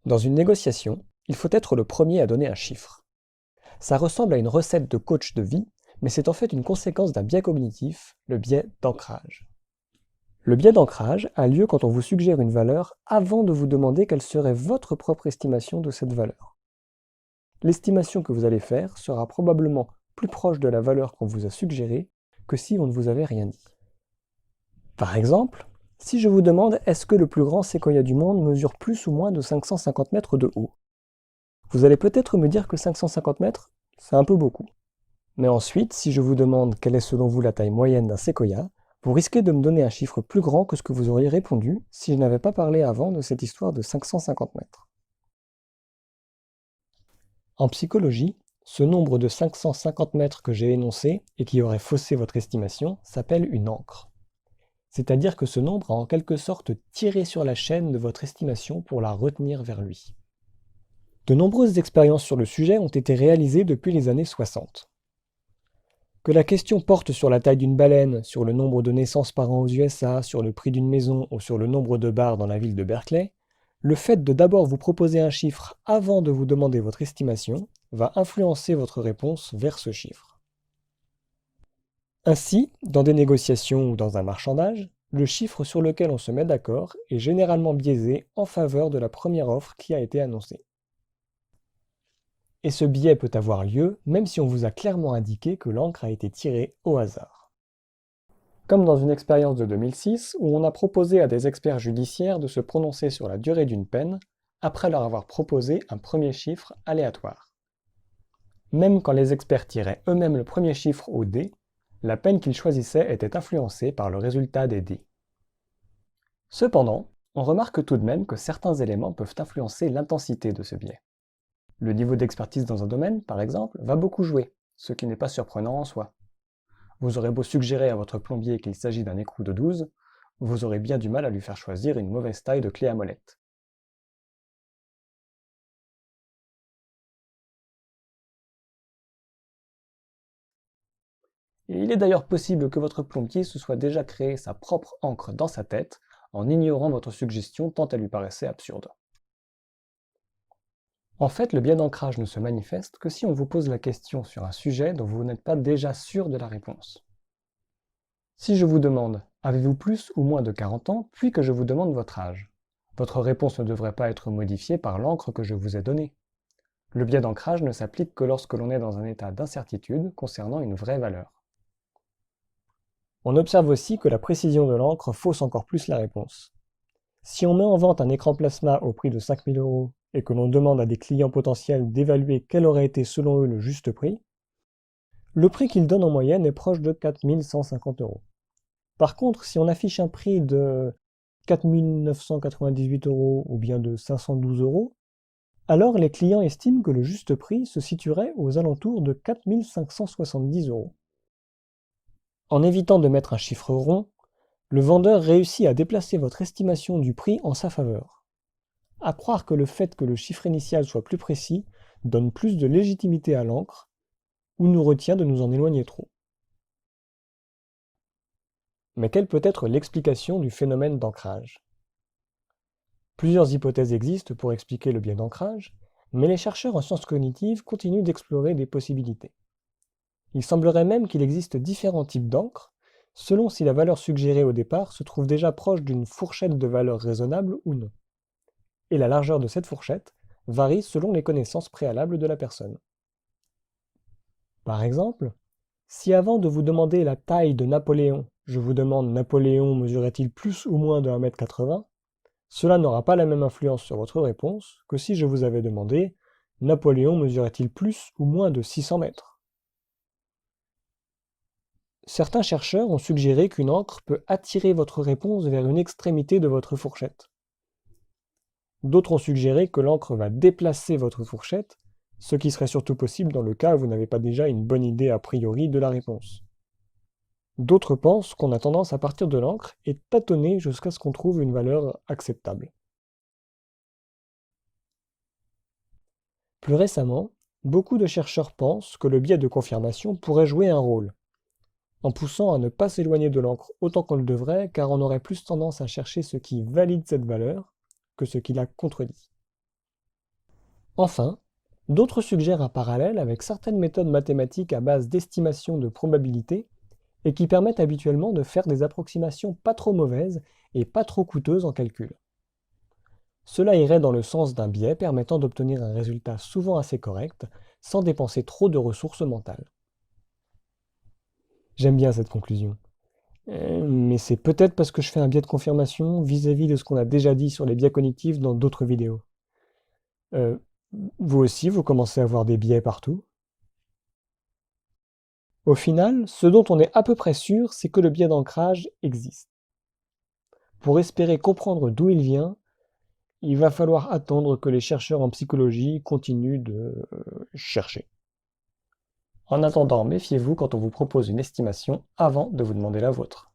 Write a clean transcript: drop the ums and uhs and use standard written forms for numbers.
Dans une négociation, il faut être le premier à donner un chiffre. Ça ressemble à une recette de coach de vie, mais c'est en fait une conséquence d'un biais cognitif, le biais d'ancrage. Le biais d'ancrage a lieu quand on vous suggère une valeur avant de vous demander quelle serait votre propre estimation de cette valeur. L'estimation que vous allez faire sera probablement plus proche de la valeur qu'on vous a suggérée que si on ne vous avait rien dit. Par exemple, si je vous demande est-ce que le plus grand séquoia du monde mesure plus ou moins de 550 mètres de haut, vous allez peut-être me dire que 550 mètres, c'est un peu beaucoup. Mais ensuite, si je vous demande quelle est selon vous la taille moyenne d'un séquoia, vous risquez de me donner un chiffre plus grand que ce que vous auriez répondu si je n'avais pas parlé avant de cette histoire de 550 mètres. En psychologie, ce nombre de 550 mètres que j'ai énoncé et qui aurait faussé votre estimation s'appelle une ancre. C'est-à-dire que ce nombre a en quelque sorte tiré sur la chaîne de votre estimation pour la retenir vers lui. De nombreuses expériences sur le sujet ont été réalisées depuis les années 60. Que la question porte sur la taille d'une baleine, sur le nombre de naissances par an aux USA, sur le prix d'une maison ou sur le nombre de bars dans la ville de Berkeley, le fait de d'abord vous proposer un chiffre avant de vous demander votre estimation va influencer votre réponse vers ce chiffre. Ainsi, dans des négociations ou dans un marchandage, le chiffre sur lequel on se met d'accord est généralement biaisé en faveur de la première offre qui a été annoncée. Et ce biais peut avoir lieu même si on vous a clairement indiqué que l'encre a été tirée au hasard. Comme dans une expérience de 2006 où on a proposé à des experts judiciaires de se prononcer sur la durée d'une peine après leur avoir proposé un premier chiffre aléatoire. Même quand les experts tiraient eux-mêmes le premier chiffre au dé, la peine qu'ils choisissaient était influencée par le résultat des dés. Cependant, on remarque tout de même que certains éléments peuvent influencer l'intensité de ce biais. Le niveau d'expertise dans un domaine, par exemple, va beaucoup jouer, ce qui n'est pas surprenant en soi. Vous aurez beau suggérer à votre plombier qu'il s'agit d'un écrou de 12, vous aurez bien du mal à lui faire choisir une mauvaise taille de clé à molette. Et il est d'ailleurs possible que votre plombier se soit déjà créé sa propre encre dans sa tête en ignorant votre suggestion tant elle lui paraissait absurde. En fait, le biais d'ancrage ne se manifeste que si on vous pose la question sur un sujet dont vous n'êtes pas déjà sûr de la réponse. Si je vous demande « Avez-vous plus ou moins de 40 ans ?» puis que je vous demande votre âge, votre réponse ne devrait pas être modifiée par l'encre que je vous ai donnée. Le biais d'ancrage ne s'applique que lorsque l'on est dans un état d'incertitude concernant une vraie valeur. On observe aussi que la précision de l'encre fausse encore plus la réponse. Si on met en vente un écran plasma au prix de 5 000 € et que l'on demande à des clients potentiels d'évaluer quel aurait été selon eux le juste prix, le prix qu'ils donnent en moyenne est proche de 4 150 €. Par contre, si on affiche un prix de 4 998 € ou bien de 512 €, alors les clients estiment que le juste prix se situerait aux alentours de 4 570 €. En évitant de mettre un chiffre rond, le vendeur réussit à déplacer votre estimation du prix en sa faveur. À croire que le fait que le chiffre initial soit plus précis donne plus de légitimité à l'encre ou nous retient de nous en éloigner trop. Mais quelle peut être l'explication du phénomène d'ancrage? Plusieurs hypothèses existent pour expliquer le biais d'ancrage, mais les chercheurs en sciences cognitives continuent d'explorer des possibilités. Il semblerait même qu'il existe différents types d'encre, selon si la valeur suggérée au départ se trouve déjà proche d'une fourchette de valeurs raisonnables ou non. Et la largeur de cette fourchette varie selon les connaissances préalables de la personne. Par exemple, si avant de vous demander la taille de Napoléon, je vous demande Napoléon mesurait-il plus ou moins de 1,80 m, cela n'aura pas la même influence sur votre réponse que si je vous avais demandé Napoléon mesurait-il plus ou moins de 600 mètres. Certains chercheurs ont suggéré qu'une encre peut attirer votre réponse vers une extrémité de votre fourchette. D'autres ont suggéré que l'encre va déplacer votre fourchette, ce qui serait surtout possible dans le cas où vous n'avez pas déjà une bonne idée a priori de la réponse. D'autres pensent qu'on a tendance à partir de l'encre et tâtonner jusqu'à ce qu'on trouve une valeur acceptable. Plus récemment, beaucoup de chercheurs pensent que le biais de confirmation pourrait jouer un rôle, en poussant à ne pas s'éloigner de l'encre autant qu'on le devrait, car on aurait plus tendance à chercher ce qui valide cette valeur que ce qui la contredit. Enfin, d'autres suggèrent un parallèle avec certaines méthodes mathématiques à base d'estimation de probabilité et qui permettent habituellement de faire des approximations pas trop mauvaises et pas trop coûteuses en calcul. Cela irait dans le sens d'un biais permettant d'obtenir un résultat souvent assez correct sans dépenser trop de ressources mentales. J'aime bien cette conclusion. Mais c'est peut-être parce que je fais un biais de confirmation vis-à-vis de ce qu'on a déjà dit sur les biais cognitifs dans d'autres vidéos. Euh, Vous aussi, vous commencez à voir des biais partout. Au final, ce dont on est à peu près sûr, c'est que le biais d'ancrage existe. Pour espérer comprendre d'où il vient, il va falloir attendre que les chercheurs en psychologie continuent de chercher. En attendant, méfiez-vous quand on vous propose une estimation avant de vous demander la vôtre.